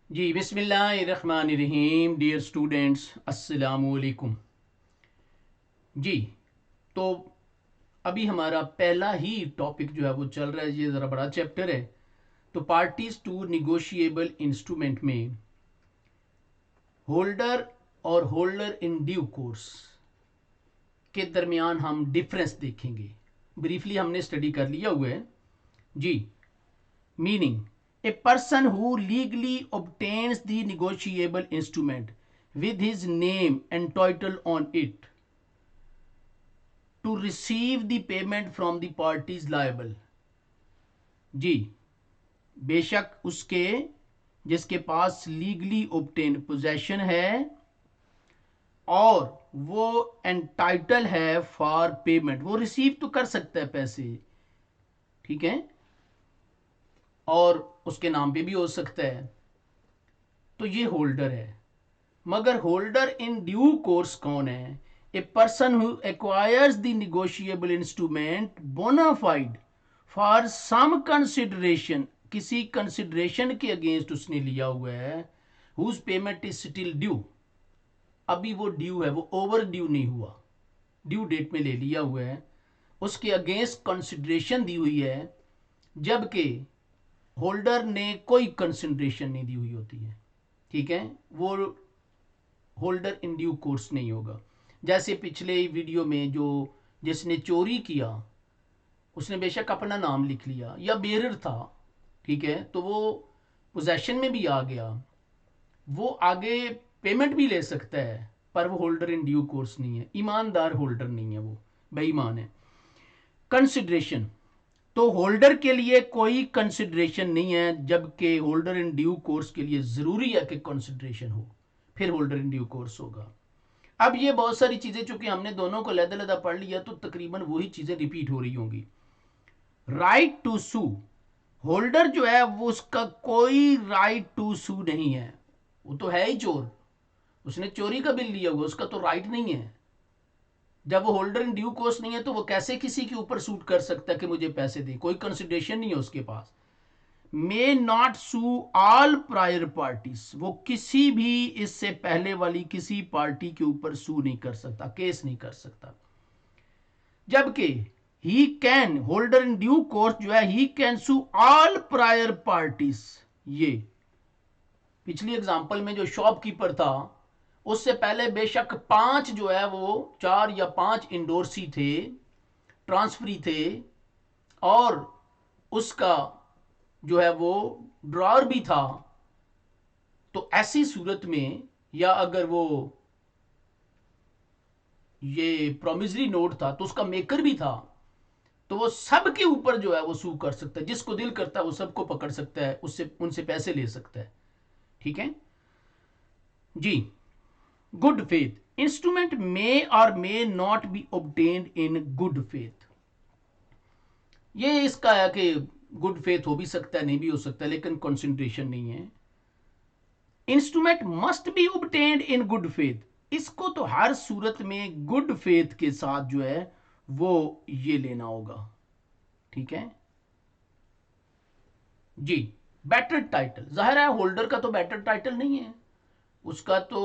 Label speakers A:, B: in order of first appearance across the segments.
A: जी बिस्मिल्लाहिर्रहमानिर्रहीम। Dear students, अस्सलामु अलैकुम। जी, तो अभी हमारा पहला ही टॉपिक जो है वो चल रहा है। ये ज़रा बड़ा चैप्टर है। तो पार्टीज टू निगोशिएबल इंस्ट्रूमेंट में होल्डर और होल्डर इन ड्यू कोर्स के दरमियान हम डिफरेंस देखेंगे। ब्रीफली हमने स्टडी कर लिया हुआ है जी। Meaning, a person who legally obtains the negotiable instrument with his name and title on it to receive the payment from the parties liable। जी, बेशक उसके जिसके पास लीगली obtained पोजेशन है और वो एंटाइटल है फॉर पेमेंट, वो रिसीव तो कर सकता है पैसे, ठीक है, और उसके नाम पे भी हो सकता है। तो ये होल्डर है। मगर होल्डर इन ड्यू कोर्स कौन है? A person who acquires the negotiable instrument bonafide for some consideration, किसी कंसिडरेशन के अगेंस्ट उसने लिया हुआ है, whose payment is still due. अभी वो ड्यू है, वो ओवर ड्यू नहीं हुआ, ड्यू डेट में ले लिया हुआ है, उसके अगेंस्ट कंसिडरेशन दी हुई है, जबकि होल्डर ने कोई कंसिडरेशन नहीं दी हुई होती है, ठीक है, वो होल्डर इन ड्यू कोर्स नहीं होगा। जैसे पिछले वीडियो में जो जिसने चोरी किया उसने बेशक अपना नाम लिख लिया या बेरर था, ठीक है, तो वो पोजेशन में भी आ गया, वो आगे पेमेंट भी ले सकता है, पर वो होल्डर इन ड्यू कोर्स नहीं है, ईमानदार होल्डर नहीं है, वो बेईमान है। कंसिडरेशन, तो होल्डर के लिए कोई कंसिडरेशन नहीं है, जबकि होल्डर इन ड्यू कोर्स के लिए ज़रूरी है कि कंसिडरेशन हो, फिर होल्डर इन ड्यू कोर्स होगा। अब ये बहुत सारी चीज़ें चूंकि हमने दोनों को लहदा पढ़ लिया तो तकरीबन वही चीज़ें रिपीट हो रही होंगी। राइट टू सू, होल्डर जो है वो उसका कोई राइट टू सू नहीं है, वो तो है ही चोर, उसने चोरी का बिल लिया हुआ, उसका तो राइट नहीं है। जब वो होल्डर इन ड्यू कोर्स नहीं है तो वो कैसे किसी के ऊपर सूट कर सकता है कि मुझे पैसे दे, कोई कंसिडरेशन नहीं है उसके पास। May not sue all prior parties, वो किसी भी इससे पहले वाली किसी पार्टी के ऊपर सू नहीं कर सकता, केस नहीं कर सकता। जबकि he can, holder in due course जो है, he can sue all prior parties. ये पिछली एग्जांपल में जो शॉपकीपर था उससे पहले बेशक 5 जो है वो 4 या 5 इंडोर्सी थे, ट्रांसफरी थे, और उसका जो है वो ड्रॉर भी था। तो ऐसी सूरत में, या अगर वो ये प्रोमिसरी नोट था तो उसका मेकर भी था, तो वो सब के ऊपर जो है वो सू कर सकता है, जिसको दिल करता है वो सबको पकड़ सकता है, उससे उनसे पैसे ले सकता है, ठीक है जी। गुड फेथ, इंस्ट्रूमेंट मे और may not be obtained in good faith. ये इसका है कि गुड फेथ हो भी सकता है, नहीं भी हो सकता है, लेकिन कंसंट्रेशन नहीं है। Instrument must be obtained in good faith, इसको तो हर सूरत में गुड फेथ के साथ जो है वो ये लेना होगा, ठीक है जी। बेटर टाइटल, जाहिर है होल्डर का तो बेटर टाइटल नहीं है, उसका तो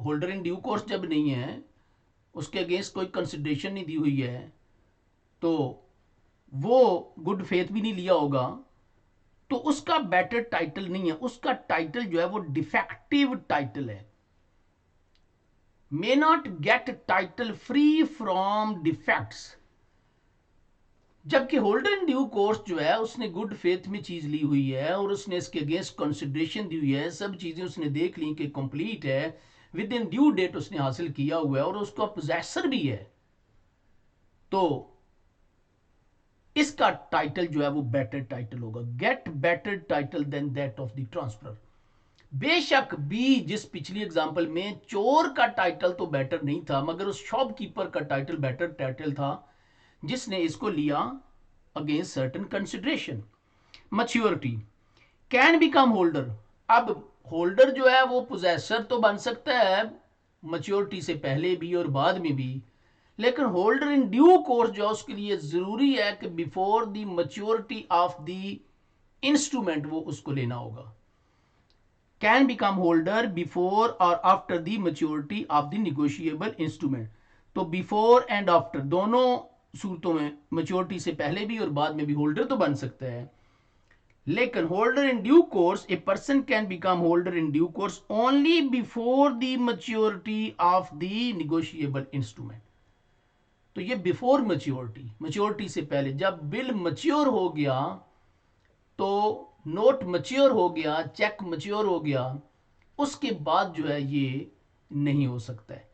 A: होल्डर इन ड्यू कोर्स जब नहीं है, उसके अगेंस्ट कोई कंसिडरेशन नहीं दी हुई है, तो वो गुड फेथ भी नहीं लिया होगा, तो उसका बेटर टाइटल नहीं है, उसका टाइटल जो है वो डिफेक्टिव टाइटल है। May not gate title free from defects, जबकि होल्डर इन ड्यू कोर्स जो है उसने गुड फेथ में चीज ली हुई है और उसने इसके अगेंस्ट कंसिडरेशन दी हुई है, सब चीजें उसने देख ली कि कंप्लीट है, विद इन ड्यू डेट उसने हासिल किया हुआ है और उसका पोजेसर भी है, तो इसका टाइटल जो है वो बेटर टाइटल होगा, get better title than that of the transfer. बेशक भी जिस पिछली एग्जांपल में चोर का टाइटल तो बेटर नहीं था, मगर उस शॉपकीपर का टाइटल बेटर टाइटल था जिसने इसको लिया against certain consideration. Maturity, can become holder, अब होल्डर जो है वो पोजेसर तो बन सकता है मैच्योरिटी से पहले भी और बाद में भी, लेकिन होल्डर इन ड्यू कोर्स जो है उसके लिए जरूरी है कि before the maturity of the instrument वो उसको लेना होगा। कैन बिकम होल्डर बिफोर और after the maturity of the negotiable instrument. तो बिफोर एंड आफ्टर दोनों सूरतों में, मैच्योरिटी से पहले भी और बाद में भी होल्डर तो बन सकता है। लेकिन holder in due course, a person can become holder in due course only before the maturity of the negotiable instrument. तो ये बिफोर मैच्योरिटी, मैच्योरिटी से पहले, जब बिल मैच्योर हो गया, तो नोट मैच्योर हो गया, चेक मैच्योर हो गया, उसके बाद जो है ये नहीं हो सकता है,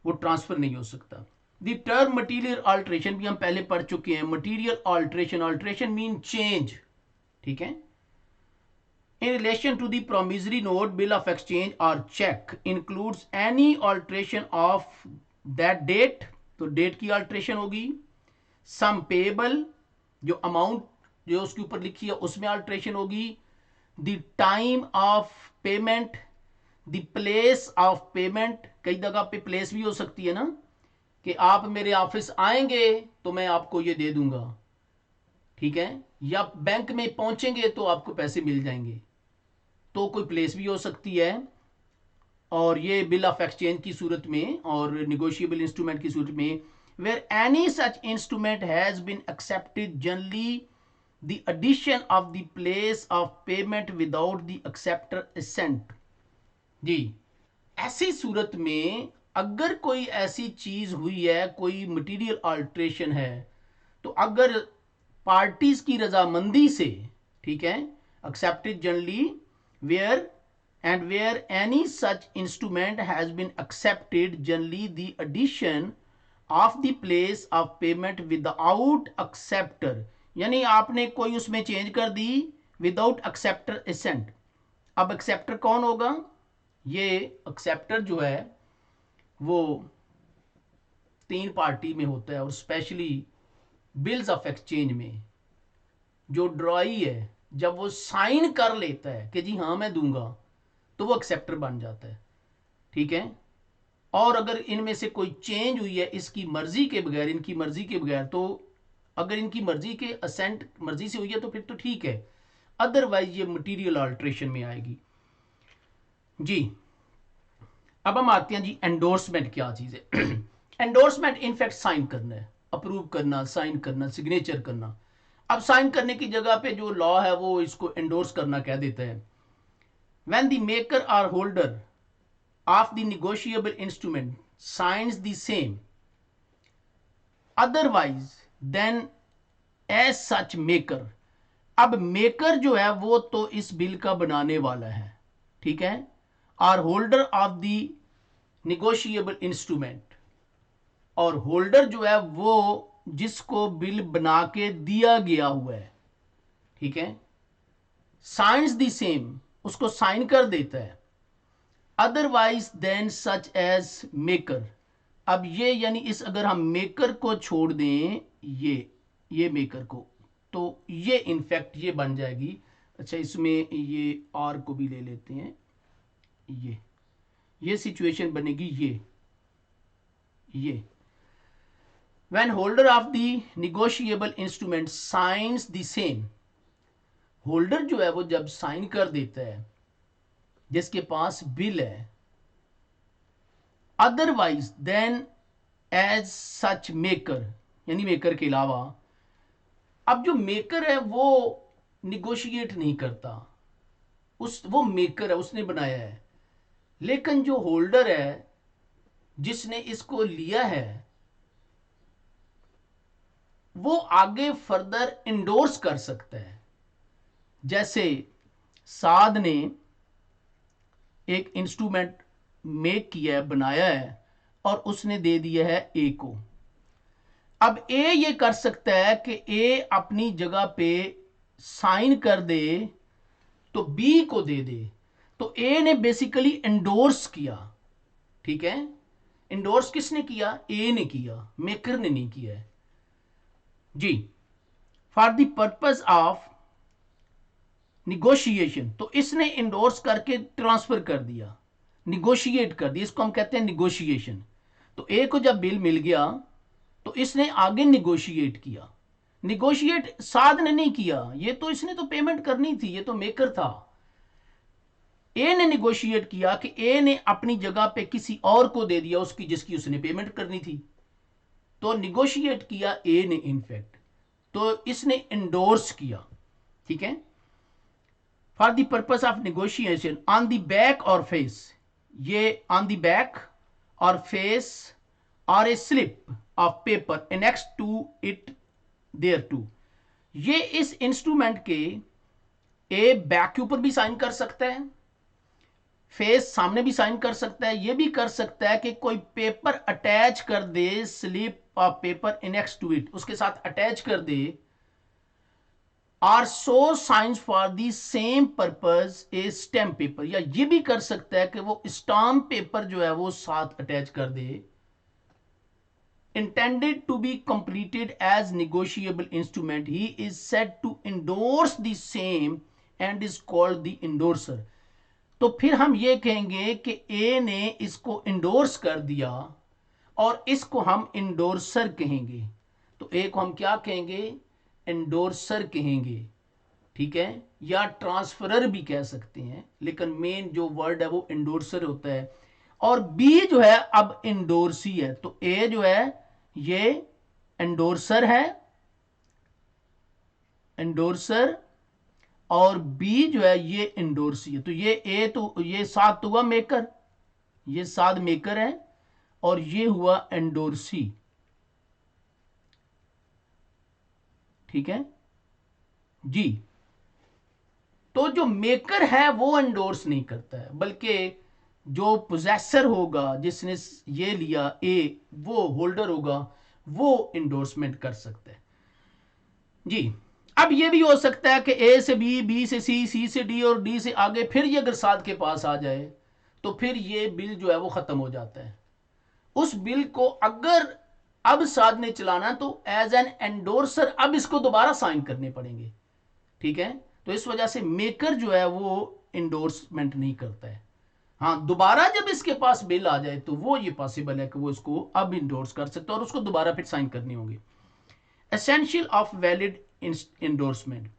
A: वो ट्रांसफर नहीं हो सकता। द टर्म मटीरियल ऑल्ट्रेशन भी हम पहले पढ़ चुके हैं। Material alteration, alteration mean change, ठीक है। In relation to the promissory note, bill of exchange और cheque includes any alteration of that date, तो डेट की ऑल्ट्रेशन होगी। सम पेएबल, जो अमाउंट जो उसके ऊपर लिखी है उसमें अल्ट्रेशन होगी। The time of payment, the place of payment, कई जगह पे प्लेस भी हो सकती है ना, कि आप मेरे ऑफिस आएंगे तो मैं आपको ये दे दूंगा, ठीक है, या बैंक में पहुंचेंगे तो आपको पैसे मिल जाएंगे, तो कोई प्लेस भी हो सकती है। और ये बिल ऑफ एक्सचेंज की सूरत में और निगोशिएबल इंस्ट्रूमेंट की सूरत में, where any such instrument has been accepted generally the addition of the place of payment without the acceptor assent। जी, ऐसी सूरत में अगर कोई ऐसी चीज हुई है, कोई मटेरियल अल्ट्रेशन है, तो अगर पार्टीज की रजामंदी से, ठीक है, accepted generally where and where any such instrument has been accepted generally the addition of the place of payment without acceptor, यानी आपने कोई उसमें चेंज कर दी विदाउट एक्सेप्टर एसेंट। अब एक्सेप्टर कौन होगा? ये एक्सेप्टर जो है वो तीन पार्टी में होता है, और स्पेशली बिल्स ऑफ एक्सचेंज में जो ड्रॉई है, जब वो साइन कर लेता है कि जी हाँ मैं दूंगा, तो वो एक्सेप्टर बन जाता है, ठीक है। और अगर इनमें से कोई चेंज हुई है इसकी मर्जी के बगैर, इनकी मर्जी के बगैर, तो अगर इनकी मर्जी के असेंट मर्जी से हुई है तो फिर तो ठीक है, अदरवाइज ये मटेरियल अल्ट्रेशन में आएगी। जी, अब हम आते हैं जी एंडोर्समेंट क्या चीज है। एंडोर्समेंट इनफैक्ट साइन करना है, अप्रूव करना, साइन करना, सिग्नेचर करना। अब साइन करने की जगह पे जो लॉ है वो इसको एंडोर्स करना कह देता है। व्हेन द मेकर और holder of the negotiable instrument signs the same, otherwise than as such maker. अब मेकर जो है वो तो इस बिल का बनाने वाला है, ठीक है, और holder of the negotiable instrument, और होल्डर जो है वो जिसको बिल बना के दिया गया हुआ है, ठीक है, साइंस द सेम, उसको साइन कर देता है। Otherwise than such as maker. अब ये यानी इस अगर हम मेकर को छोड़ दें, ये मेकर को, तो ये इनफैक्ट ये बन जाएगी। अच्छा, इसमें ये आर को भी ले लेते हैं, ये सिचुएशन बनेगी ये when holder of the negotiable instrument signs the same. Holder जो है वो जब साइन कर देता है जिसके पास बिल है, otherwise than as such maker, यानी मेकर के अलावा। अब जो मेकर है वो निगोशिएट नहीं करता, वो मेकर है, उसने बनाया है। लेकिन जो होल्डर है जिसने इसको लिया है, वो आगे फर्दर इंडोर्स कर सकता है। जैसे साद ने एक इंस्ट्रूमेंट मेक किया है, बनाया है, और उसने दे दिया है ए को। अब ए ये कर सकता है कि ए अपनी जगह पे साइन कर दे तो बी को दे दे, तो ए ने बेसिकली इंडोर्स किया, ठीक है। इंडोर्स किसने किया? ए ने किया, मेकर ने नहीं किया है जी। For the purpose of negotiation, तो इसने इंडोर्स करके ट्रांसफर कर दिया, निगोशिएट कर दिया, इसको हम कहते हैं निगोशिएशन। तो ए को जब बिल मिल गया तो इसने आगे निगोशिएट किया। निगोशिएट साध ने नहीं किया, ये तो इसने तो पेमेंट करनी थी, ये तो मेकर था। ए ने निगोशिएट किया कि ए ने अपनी जगह पे किसी और को दे दिया उसकी जिसकी उसने पेमेंट करनी थी, तो निगोशिएट किया ए ने इनफैक्ट, तो इसने इंडोर्स किया, ठीक है। For the purpose of negotiation on the back or face, ये on the back or face or a slip of paper annex to it thereto, ये इस इंस्ट्रूमेंट के ए बैक के ऊपर भी साइन कर सकता है, फेस सामने भी साइन कर सकता है, ये भी कर सकता है कि कोई पेपर अटैच कर दे, slip of paper annex to it, उसके साथ अटैच कर दे, or so signs for the same purpose a stamp paper, या ये भी कर सकता है कि वो स्टाम्प पेपर जो है वो साथ अटैच कर दे, intended to be completed as negotiable instrument, he is said to endorse the same and is called the endorser। तो फिर हम ये कहेंगे कि ए ने इसको इंडोर्स कर दिया और इसको हम इंडोर्सर कहेंगे, तो ए को हम क्या कहेंगे, इंडोर्सर कहेंगे, ठीक है, या ट्रांसफरर भी कह सकते हैं, लेकिन मेन जो वर्ड है वो इंडोर्सर होता है। और बी जो है अब इंडोर्सी है, तो ए जो है ये एंडोर्सर है, एंडोर्सर, और बी जो है ये इंडोर्सी है, तो ये ए तो ये साथ तो हुआ मेकर, ये साथ मेकर है, और ये हुआ एंडोर्सी, ठीक है जी। तो जो मेकर है वो एंडोर्स नहीं करता है, बल्कि जो पोजेसर होगा जिसने ये लिया ए, वो होल्डर होगा, वो इंडोर्समेंट कर सकता है जी। अब ये भी हो सकता है कि ए से बी, बी से सी, सी से डी और डी से आगे फिर ये अगर साथ के पास आ जाए तो फिर ये बिल जो है वो खत्म हो जाता है। उस बिल को अगर अब साथ ने चलाना तो एज एन एंडोर्सर अब इसको दोबारा साइन करने पड़ेंगे, ठीक है। तो इस वजह से मेकर जो है वो इंडोर्समेंट नहीं करता है। हाँ, दोबारा जब इसके पास बिल आ जाए तो वो ये पॉसिबल है कि वो इसको अब इंडोर्स कर सकता है और उसको दोबारा फिर साइन करनी होगी। एसेंशियल ऑफ वैलिड इंडोर्समेंट,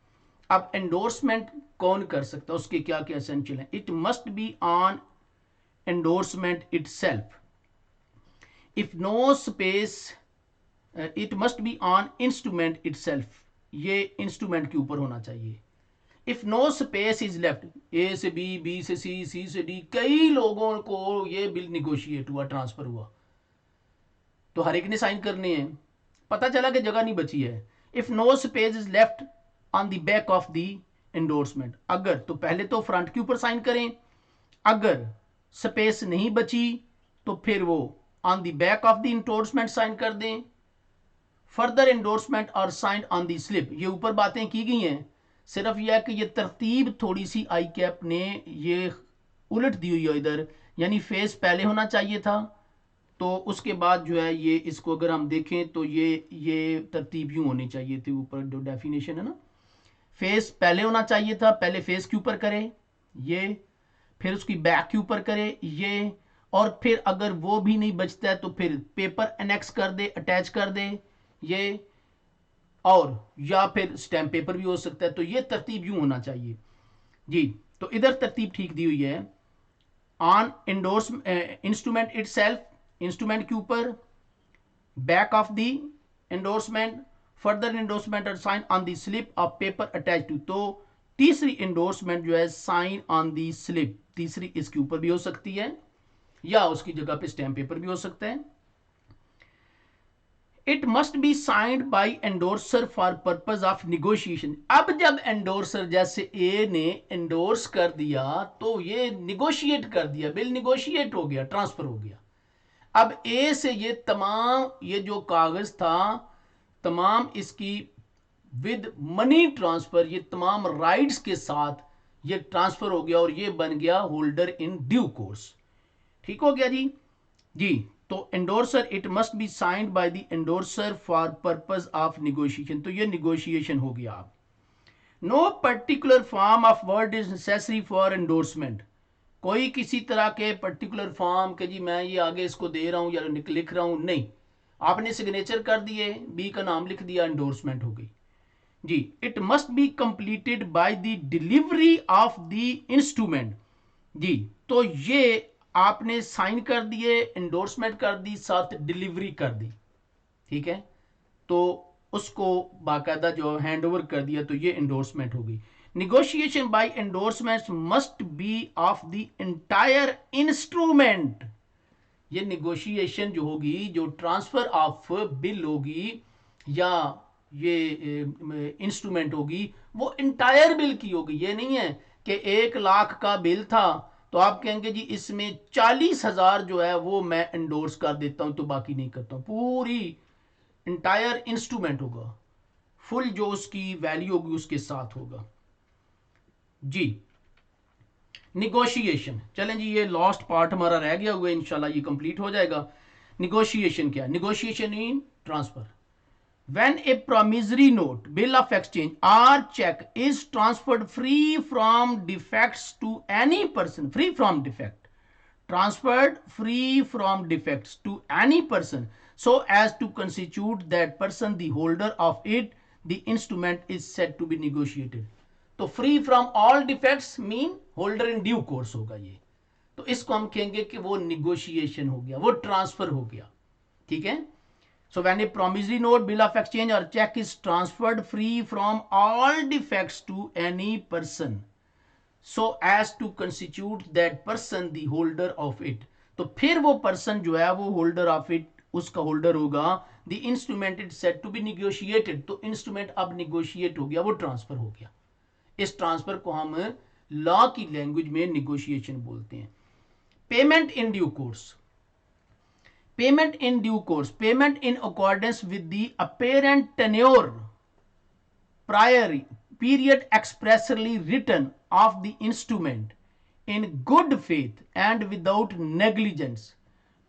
A: अब एंडोर्समेंट कौन कर सकता है, उसके क्या क्या एसेंशियल है। It must be on endorsement itself, if no space, it must be on instrument itself, ये इंस्ट्रूमेंट के ऊपर होना चाहिए। If no space is left, A से बी, बी से सी, सी से डी, कई लोगों को ये बिल निगोशिएट हुआ, ट्रांसफर हुआ, तो हर एक ने साइन करने हैं, पता चला कि जगह नहीं बची है। If no space is left on the back of the endorsement, अगर तो पहले तो फ्रंट के ऊपर साइन करें, अगर स्पेस नहीं बची तो फिर वो on the back of the endorsement sign कर दें। फर्दर एंडोर्समेंट और साइन ऑन द स्लिप, ये ऊपर बातें की गई हैं, सिर्फ यह है कि ये तरतीब थोड़ी सी आई कैप ने ये उलट दी हुई है इधर, यानी फेस पहले होना चाहिए था, तो उसके बाद जो है ये इसको अगर हम देखें तो ये तरतीब यूं होनी चाहिए थी, ऊपर जो डेफिनेशन है ना, फेस पहले होना चाहिए था, पहले फेस के ऊपर करे ये, फिर उसकी बैक के ऊपर करे ये, और फिर अगर वो भी नहीं बचता है तो फिर पेपर एनेक्स कर दे, अटैच कर दे ये, और या फिर स्टैम्प पेपर भी हो सकता है, तो ये तरतीब यूं होना चाहिए जी। तो इधर तरतीब ठीक दी हुई है, on endorse instrument itself, instrument के ऊपर, back of the endorsement, further endorsement और sign on the slip of paper attach to, तो तीसरी एंडोर्समेंट जो है साइन ऑन द स्लिप, तीसरी इसके ऊपर भी हो सकती है या उसकी जगह पे स्टैम्प पेपर भी हो सकता है। It must be signed by endorser for purpose of negotiation, अब जब एंडोर्सर जैसे ए ने एंडोर्स कर दिया तो ये निगोशिएट कर दिया, बिल निगोशिएट हो गया, ट्रांसफर हो गया। अब ए से ये तमाम ये जो कागज था तमाम इसकी विद मनी ट्रांसफर, ये तमाम राइट्स के साथ ये ट्रांसफर हो गया और ये बन गया होल्डर इन ड्यू कोर्स, ठीक हो गया जी। जी, तो endorser it must be signed by the endorser for purpose of negotiation, तो ये निगोशिएशन हो गया। आप no particular form of word is necessary for endorsement, कोई किसी तरह के पर्टिकुलर फॉर्म के जी मैं ये आगे इसको दे रहा हूं या लिख रहा हूं, नहीं, आपने सिग्नेचर कर दिए, बी का नाम लिख दिया, एंडोर्समेंट हो गई जी। It must be completed by the delivery of the instrument, जी। तो ये आपने साइन कर दिए, इंडोर्समेंट कर दी, साथ डिलीवरी कर दी, ठीक है, तो उसको बाकायदा जो हैंड ओवर कर दिया, तो ये इंडोर्समेंट होगी। Negotiation by endorsement must be of the entire instrument. ये निगोशिएशन जो होगी, जो ट्रांसफर ऑफ बिल होगी या ये इंस्ट्रूमेंट होगी, वो इंटायर बिल की होगी। ये नहीं है कि 1 लाख का बिल था तो आप कहेंगे जी इसमें 40,000 जो है वो मैं इंडोर्स कर देता हूं तो बाकी नहीं करता हूं। पूरी इंटायर इंस्ट्रूमेंट होगा, फुल जो उसकी वैल्यू होगी उसके साथ होगा जी। निगोशिएशन, चलें जी, ये लास्ट पार्ट हमारा रह गया हुआ है, इंशाल्लाह ये कंप्लीट हो जाएगा। निगोशिएशन क्या? Negotiation in transfer. When a promissory note, bill of exchange or check is transferred free from defects to any person, free from defect, transferred free from defects to any person so as to constitute that person the holder of it, the instrument is said to be negotiated. तो free from all defects mean holder in due course होगा ये, तो इसको हम कहेंगे कि वो negotiation हो गया, वो ट्रांसफर हो गया, ठीक है। So when a promissory note, bill of exchange or check is transferred free from all defects to any person so as to constitute that person the holder of it, तो फिर वो पर्सन जो है वो होल्डर ऑफ इट, उसका holder होगा। The instrument it set to be negotiated, तो instrument अब निगोशिएट हो गया, वो ट्रांसफर हो गया। इस ट्रांसफर को हम लॉ की लैंग्वेज में निगोशिएशन बोलते हैं। Payment in due course, payment in due course, payment in accordance with the apparent tenure prior period expressly written of the instrument in good faith and without negligence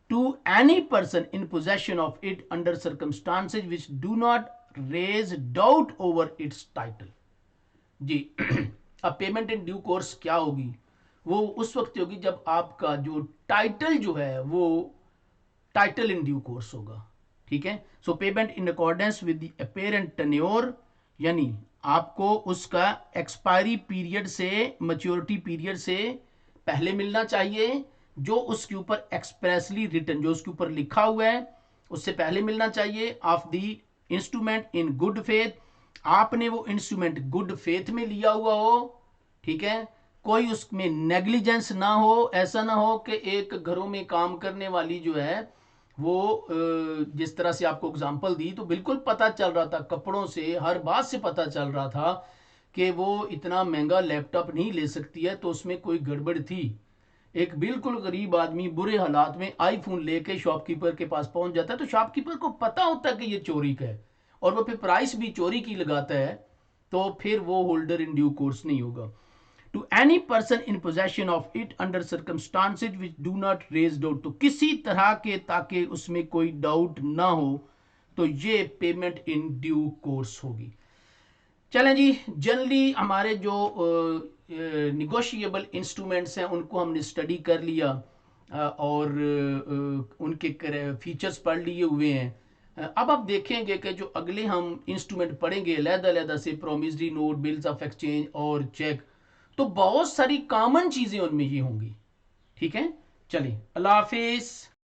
A: to any person in possession of it under circumstances which do not raise doubt over its title। जी अब payment in due course क्या होगी? वो उस वक्त होगी जब आपका जो टाइटल जो है वो टाइटल इन ड्यू कोर्स होगा, ठीक है। सो payment in accordance with the apparent tenure, यानी आपको उसका एक्सपायरी पीरियड से, मैच्योरिटी पीरियड से पहले मिलना चाहिए, जो उसके ऊपर एक्सप्रेसली रिटन, जो उसके ऊपर लिखा हुआ है उससे पहले मिलना चाहिए। Of the instrument in good faith, आपने वो इंस्ट्रूमेंट गुड फेथ में लिया हुआ हो, ठीक है, कोई उसमें नेग्लिजेंस ना हो। ऐसा ना हो कि एक घरों में काम करने वाली जो है वो जिस तरह से आपको एग्जांपल दी, तो बिल्कुल पता चल रहा था, कपड़ों से हर बात से पता चल रहा था कि वो इतना महंगा लैपटॉप नहीं ले सकती है, तो उसमें कोई गड़बड़ थी। एक बिल्कुल गरीब आदमी बुरे हालात में आईफोन लेके शॉपकीपर के पास पहुंच जाता है, तो शॉपकीपर को पता होता है कि ये चोरी का है और वो फिर प्राइस भी चोरी की लगाता है, तो फिर वो होल्डर इन ड्यू कोर्स नहीं होगा। To any person in possession of it under circumstances which do not raise doubt, तो किसी तरह के ताकि उसमें कोई डाउट ना हो, तो ये पेमेंट इन ड्यू कोर्स होगी। चलें जी, जनरली हमारे जो निगोशिएबल इंस्ट्रूमेंट्स हैं उनको हमने स्टडी कर लिया और उनके फीचर्स पढ़ लिए हुए हैं। अब आप देखेंगे कि जो अगले हम इंस्ट्रूमेंट पढ़ेंगे अलग-अलग से, promissory note, bills of exchange और चेक, तो बहुत सारी कॉमन चीजें उनमें ये होंगी, ठीक है। चलिए, अल्लाह हाफिज।